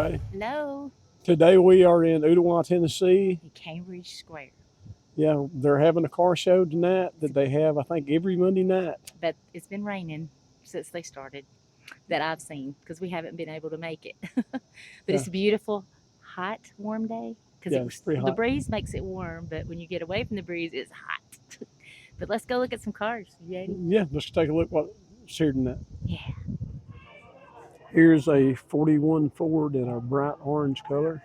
everybody. Hello, Today we are in Ooltewah, Tennessee. in Cambridge Square. Yeah, they're having a car show tonight that they have, I think, every Monday night. But it's been raining since they started that I've seen because we haven't been able to make it. But Yeah, it's a beautiful, hot, warm day because yeah, it's pretty the hot. breeze makes it warm, but when you get away from the breeze, it's hot. But let's go look at some cars. You ready? Yeah, let's take a look what's here tonight. Yeah. Here's a 41 Ford in a bright orange color.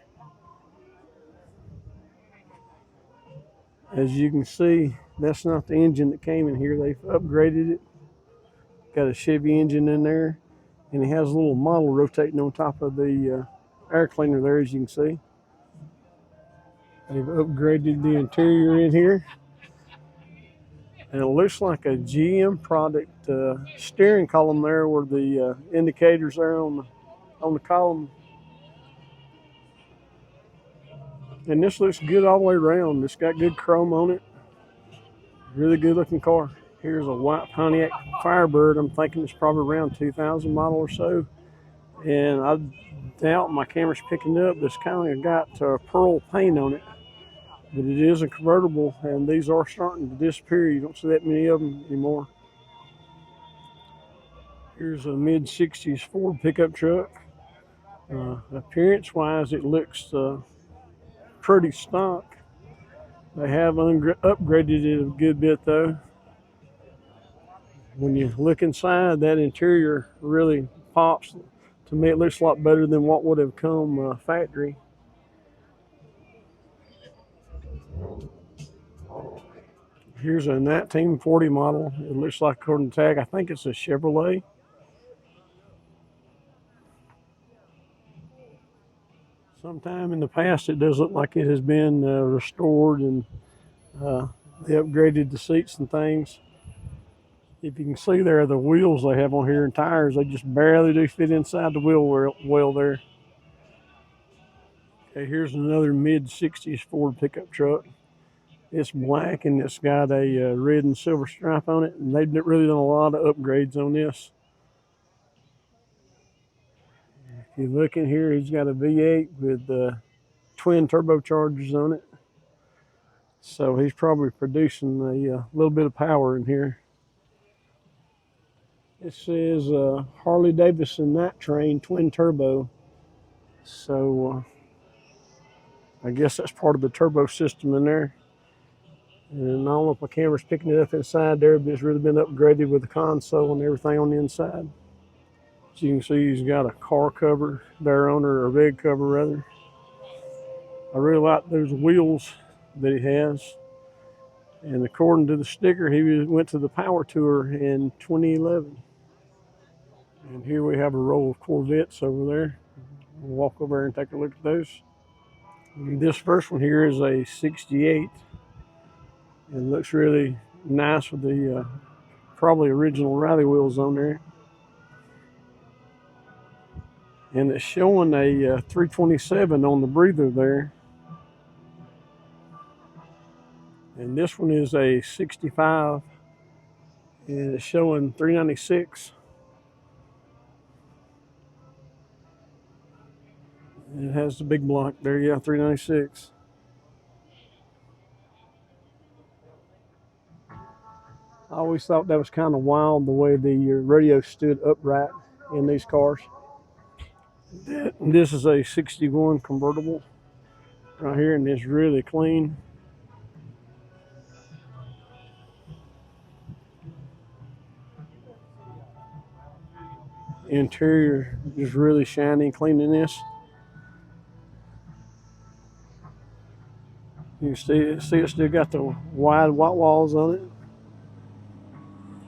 As you can see, that's not the engine that came in here. They've upgraded it. Got a Chevy engine in there, and it has a little model rotating on top of the air cleaner there, as you can see. They've upgraded the interior in here. And it looks like a GM product steering column there where the indicators are on the column. And this looks good all the way around. It's got good chrome on it. Really good looking car. Here's a white Pontiac Firebird. I'm thinking it's probably around 2000 model or so. And I doubt my camera's picking it up. It's kind of got pearl paint on it. But it is a convertible, and these are starting to disappear. You don't see that many of them anymore. Here's a mid-60s Ford pickup truck. Appearance-wise, it looks pretty stock. They have upgraded it a good bit, though. When you look inside, that interior really pops. To me, it looks a lot better than what would have come factory. Here's a 1940 model. It looks like, according to tag, I think it's a Chevrolet. Sometime in the past, it does look like it has been restored, and they upgraded the seats and things. If you can see there, the wheels they have on here and tires, they just barely do fit inside the wheel well there. Okay, here's another mid-60s Ford pickup truck. It's black and it's got a red and silver stripe on it, and they've really done a lot of upgrades on this. If you look in here, he's got a V8 with twin turbochargers on it. So he's probably producing a little bit of power in here. It says Harley Davidson Night Train twin turbo. So I guess that's part of the turbo system in there. And I don't know if my camera's picking it up inside there, but it's really been upgraded with the console and everything on the inside. As you can see, he's got a car cover there on her, or a bed cover rather. I really like those wheels that he has. And according to the sticker, he went to the Power Tour in 2011. And here we have a row of Corvettes over there. We'll walk over there and take a look at those. And this first one here is a 68. It looks really nice with the probably original rally wheels on there. And it's showing a 327 on the breather there. And this one is a 65, and it's showing 396. It has the big block there, yeah, 396. I always thought that was kind of wild the way the radio stood upright in these cars. This is a 61 convertible right here, and it's really clean. Interior is really shiny, clean in this. You can see it's still got the wide white walls on it.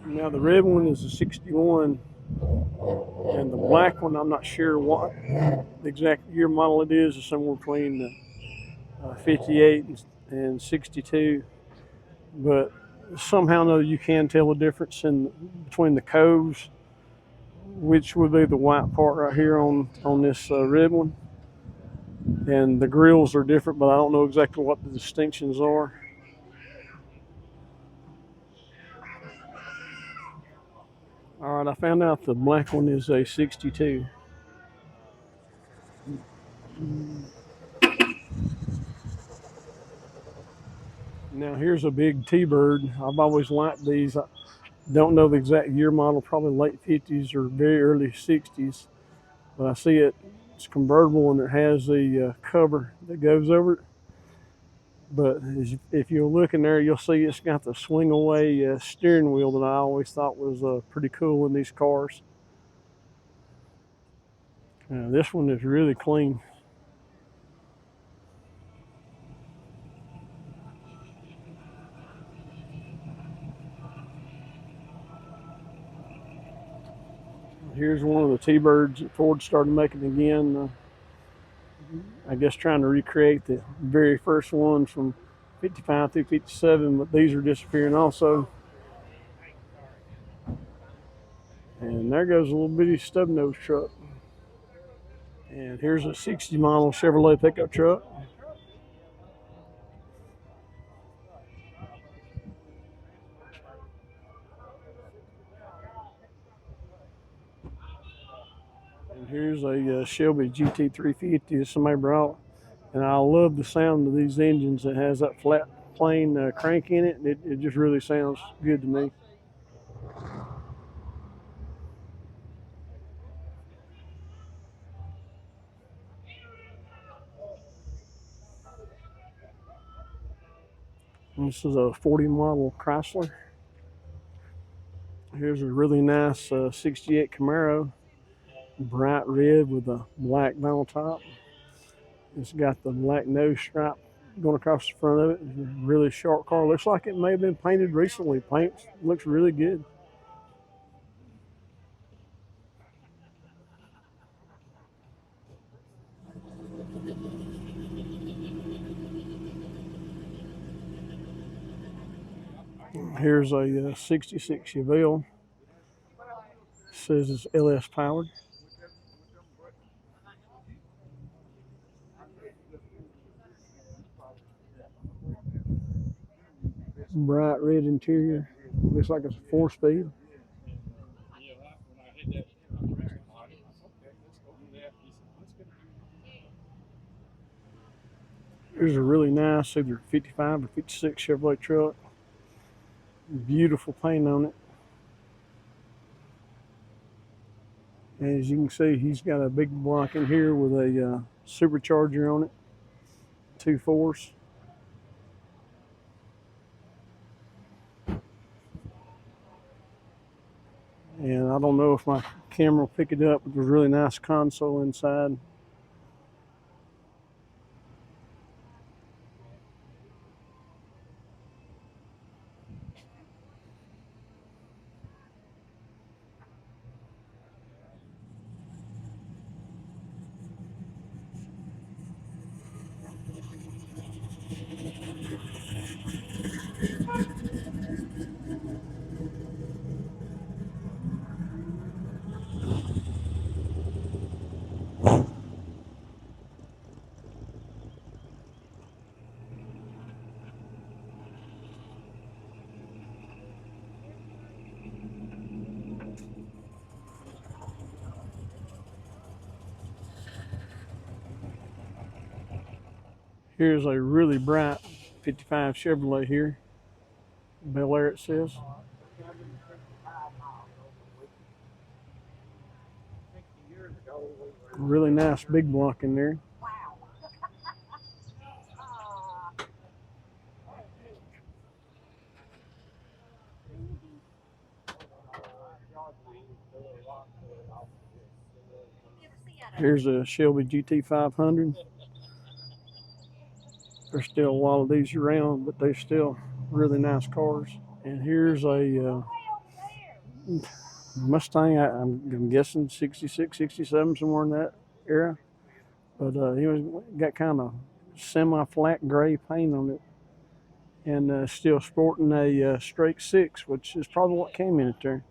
Now the red one is a 61, and the black one, I'm not sure what the exact year model it is. It's somewhere between the 58 and 62. But somehow or another, you can tell the difference between the coves, which would be the white part right here on this red one. And the grills are different, but I don't know exactly what the distinctions are. All right, I found out the black one is a 62. Now here's a big T-Bird. I've always liked these. I don't know the exact year model, probably late 50s or very early 60s. But I see it's convertible and it has the cover that goes over it. But if you look in there, you'll see it's got the swing away steering wheel that I always thought was pretty cool in these cars. This one is really clean. Here's one of the T-Birds that Ford started making again. I guess trying to recreate the very first ones from 55 through 57, but these are disappearing also. And there goes a little bitty stub nose truck. And here's a 60 model Chevrolet pickup truck. And here's a Shelby GT350 that somebody brought. And I love the sound of these engines. It has that flat plane crank in it. It just really sounds good to me. And this is a 40 model Chrysler. Here's a really nice 68 Camaro, bright red with a black vinyl top. It's got the black nose stripe going across the front of it. It's a really sharp car. Looks like it may have been painted recently. Paint looks really good. Here's a 66 Chevelle. It says it's LS powered. Bright red interior. Looks like it's a 4-speed. Here's a really nice either 55 or 56 Chevrolet truck. Beautiful paint on it. As you can see, he's got a big block in here with a supercharger on it. 2.4s. And I don't know if my camera will pick it up, but there's a really nice console inside. Here's a really bright 55 Chevrolet here. Bel Air it says. Really nice big block in there. Here's a Shelby GT500. There's still a lot of these around, but they're still really nice cars. And here's a Mustang, I'm guessing 66, 67, somewhere in that era. But he was got kind of semi-flat gray paint on it. And still sporting a straight 6, which is probably what came in it there.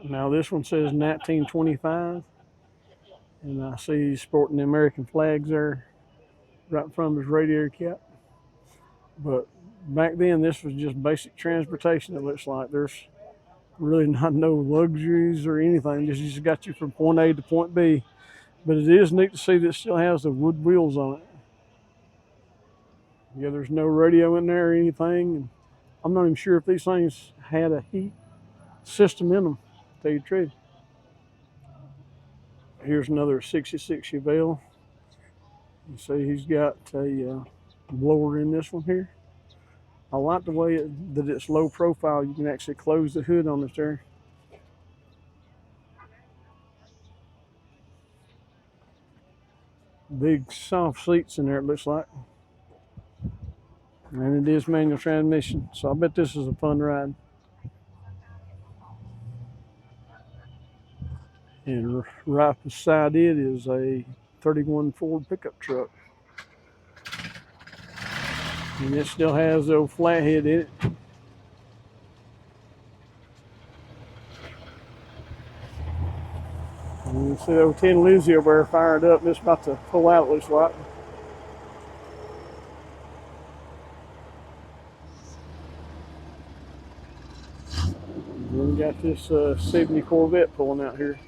Now this one says 1925. And I see he's sporting the American flags there right in front of his radiator cap. But back then, this was just basic transportation, it looks like. There's Really not no luxuries or anything. Just got you from point A to point B. But it is neat to see that it still has the wood wheels on it. Yeah, there's no radio in there or anything. I'm not even sure if these things had a heat system in them, to tell you the truth. Here's another 66 Chevelle. You see he's got a blower in this one here. I like the way that it's low profile. You can actually close the hood on it there. Big soft seats in there, it looks like. And it is manual transmission, so I bet this is a fun ride. And right beside it is a 31 Ford pickup truck. And it still has the old flathead in it. And you see the old Tin Lizzie over there fired up. It's about to pull out, looks like. Then we got this 70 Corvette pulling out here.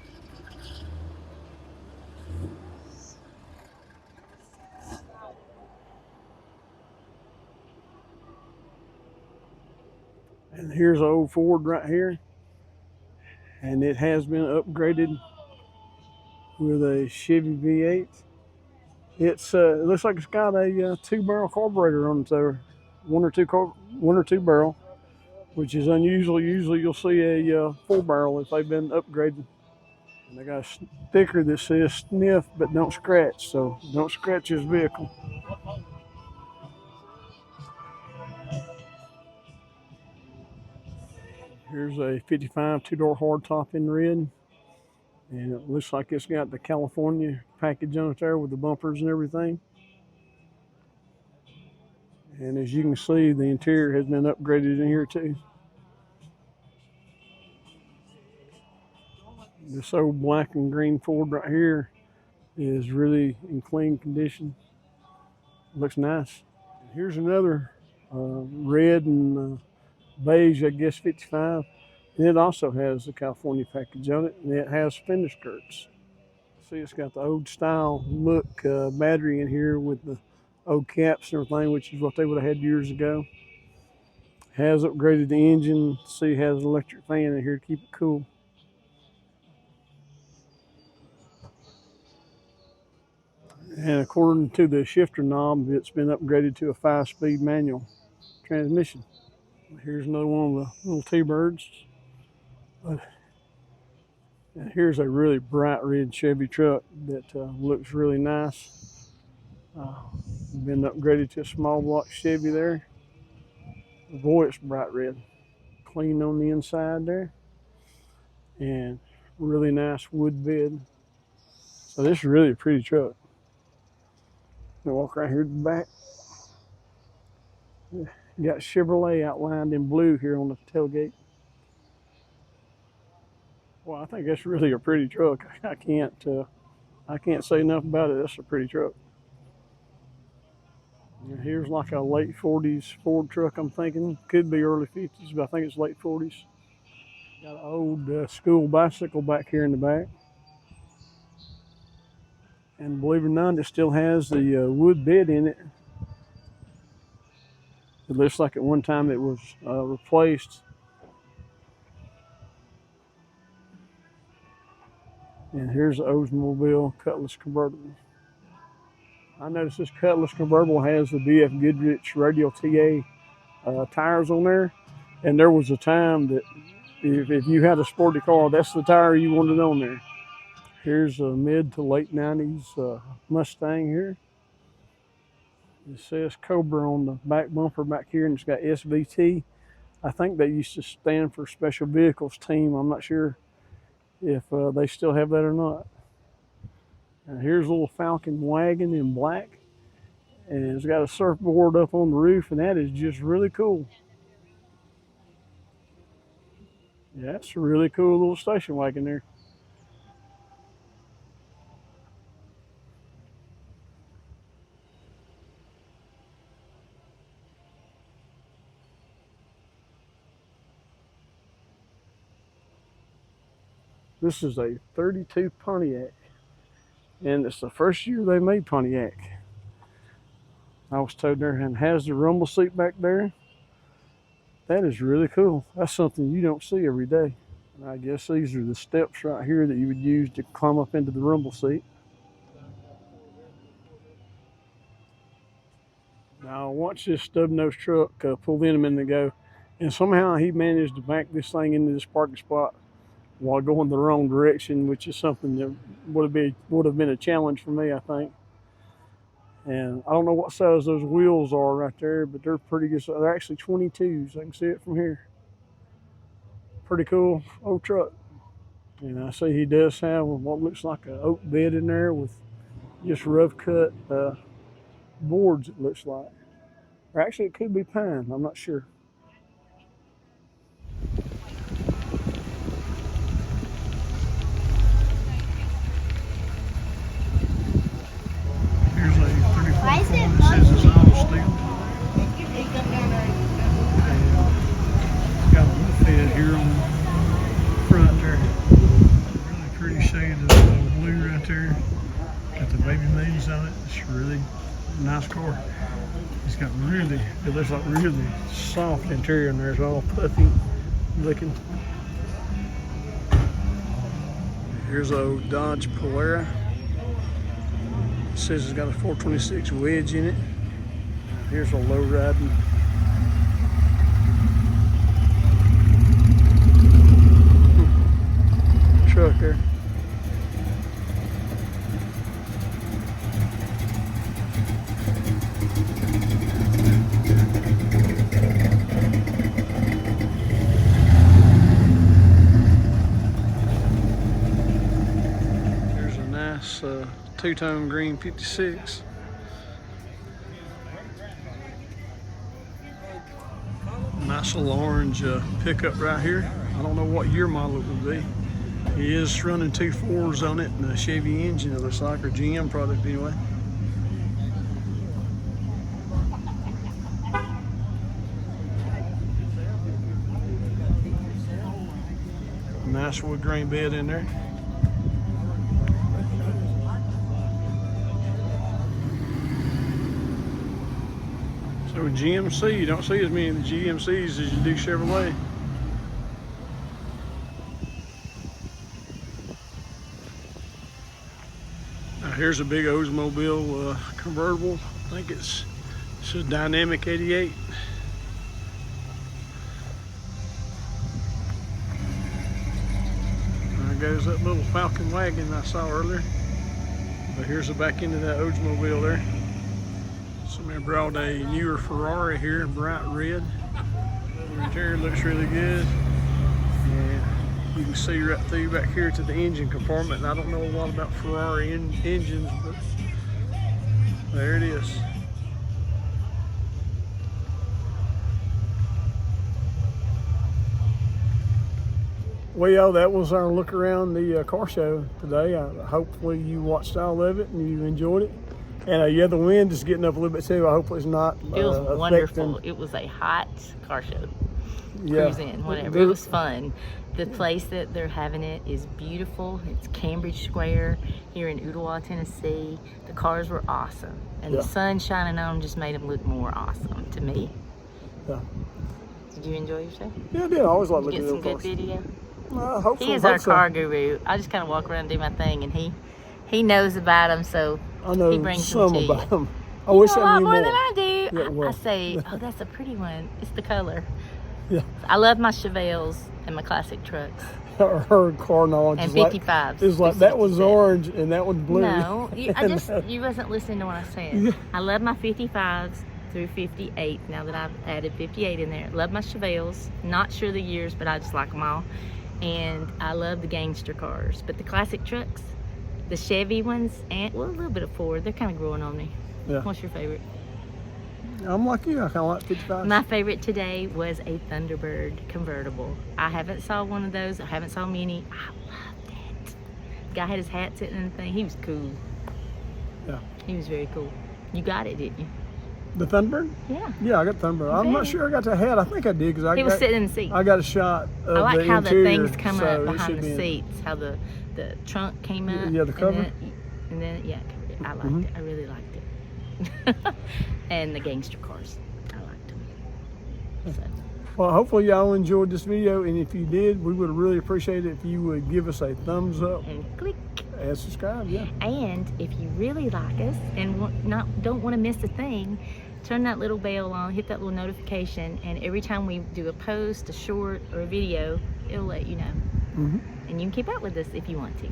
And here's an old Ford right here. And it has been upgraded with a Chevy V8. It looks like it's got a 2-barrel carburetor on it there, one or two barrel, which is unusual. Usually you'll see a 4-barrel if they've been upgraded. And they got a sticker that says sniff but don't scratch, so don't scratch this vehicle. Here's a 55 two-door hardtop in red, and it looks like it's got the California package on it there with the bumpers and everything. And as you can see, the interior has been upgraded in here too. This old black and green Ford right here is really in clean condition. Looks nice. Here's another red and beige, I guess 55. And it also has the California package on it, and it has fender skirts. See, it's got the old style look battery in here with the old caps and everything, which is what they would have had years ago. Has upgraded the engine. See, it has an electric fan in here to keep it cool. And according to the shifter knob, it's been upgraded to a 5-speed manual transmission. Here's another one of the little T-Birds. And here's a really bright red Chevy truck that looks really nice. Been upgraded to a small block Chevy there. Boy, it's bright red. Clean on the inside there. And really nice wood bed. So this is really a pretty truck. I'm gonna walk right here to the back. You got Chevrolet outlined in blue here on the tailgate. Well, I think that's really a pretty truck. I can't say enough about it. That's a pretty truck. And here's like a late 40s Ford truck, I'm thinking. Could be early 50s, but I think it's late 40s. Got an old school bicycle back here in the back. And believe it or not, it still has the wood bed in it. It looks like at one time it was replaced. And here's the Oldsmobile Cutlass convertible. I noticed this Cutlass convertible has the BF Goodrich Radial TA tires on there. And there was a time that if you had a sporty car, that's the tire you wanted on there. Here's a mid to late 90s Mustang here. It says Cobra on the back bumper back here, and it's got SVT. I think they used to stand for Special Vehicles Team. I'm not sure if they still have that or not. And here's a little Falcon wagon in black, and it's got a surfboard up on the roof, and that is just really cool. Yeah, that's a really cool little station wagon there. This is a 32 Pontiac, and it's the first year they made Pontiac. I was told there and has the rumble seat back there. That is really cool. That's something you don't see every day. And I guess these are the steps right here that you would use to climb up into the rumble seat. Now watch this stub-nose truck pull in a minute ago, and somehow he managed to back this thing into this parking spot while going the wrong direction, which is something that would have been a challenge for me, I think. And I don't know what size those wheels are right there, but they're pretty good. They're actually 22s. I can see it from here. Pretty cool old truck. And I see he does have what looks like an oak bed in there with just rough cut boards, it looks like. Or actually, it could be pine. I'm not sure. Here's a 34 that says it's all steel. Got a wolf head here on the front there. Really pretty shade of blue right there. Got the baby maidens on it. It's a really nice car. It's got it looks like really soft interior in there. It's all puffy looking. Here's a old Dodge Polara. It says it's got a 426 wedge in it. Here's a low riding truck there. There's a nice two-tone green 56. Nice little orange pickup right here. I don't know what year model it would be. He is running 2 4s on it and a Chevy engine, it looks like, or GM product anyway. Nice wood grain bed in there. So GMC, you don't see as many of the GMCs as you do Chevrolet. Now here's a big Oldsmobile convertible. I think it's a Dynamic 88. There goes that little Falcon wagon I saw earlier. But here's the back end of that Oldsmobile there. Somebody brought a newer Ferrari here, bright red. The interior looks really good. And you can see right through back here to the engine compartment. And I don't know a lot about Ferrari engines, but there it is. Well, yeah, that was our look around the car show today. Hopefully you watched all of it and you enjoyed it. And yeah, the wind is getting up a little bit too. I hope it's not It was wonderful. It was a hot car show. Yeah. Cruise in, whatever. It was fun. The place that they're having it is beautiful. It's Cambridge Square here in Ooltewah, Tennessee. The cars were awesome. And the sun shining on them just made them look more awesome to me. Yeah. Did you enjoy yourself? Yeah, I did. I always like Did you looking get at some good video? Hopefully, He is our car guru. I just kind of walk around and do my thing, and he knows about them, so I know he brings some them to about you. them. I wish You know a I lot knew more more than I do. Yeah, well. I say, oh, that's a pretty one. It's the color. Yeah. I love my Chevelles and my classic trucks. Her car knowledge And is like, 55s. it's like that one's orange and that one's blue. No, you wasn't listening to what I said. Yeah. I love my 55s through 58. Now that I've added 58 in there, love my Chevelles. Not sure the years, but I just like them all. And I love the gangster cars, but the classic trucks, the Chevy ones, and well, a little bit of Ford. They're kind of growing on me. Yeah. What's your favorite? I'm like you. I kind of like 55. My favorite today was a Thunderbird convertible. I haven't saw one of those. I haven't saw many. I loved it. The guy had his hat sitting in the thing. He was cool. Yeah. He was very cool. You got it, didn't you? The Thunderbird? Yeah. Yeah, I got Thunderbird. I'm not Okay. sure I got the head. I think I did because He was sitting in the seat. I got a shot of I like the how interior, the things come so up it behind should the be in- seats. How the trunk came up. Yeah, the cover. And then yeah, I liked it. I really liked it. And the gangster cars, I liked them. So. Well, hopefully y'all enjoyed this video, and if you did, we would really appreciate it if you would give us a thumbs up And click. and subscribe. Yeah. And if you really like us and don't want to miss a thing, turn that little bell on, hit that little notification, and every time we do a post, a short, or a video, it'll let you know. And you can keep up with us if you want to.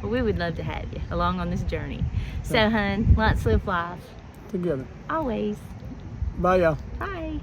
But we would love to have you along on this journey. So, hun, let's live life. Together. Always. Bye, y'all. Bye.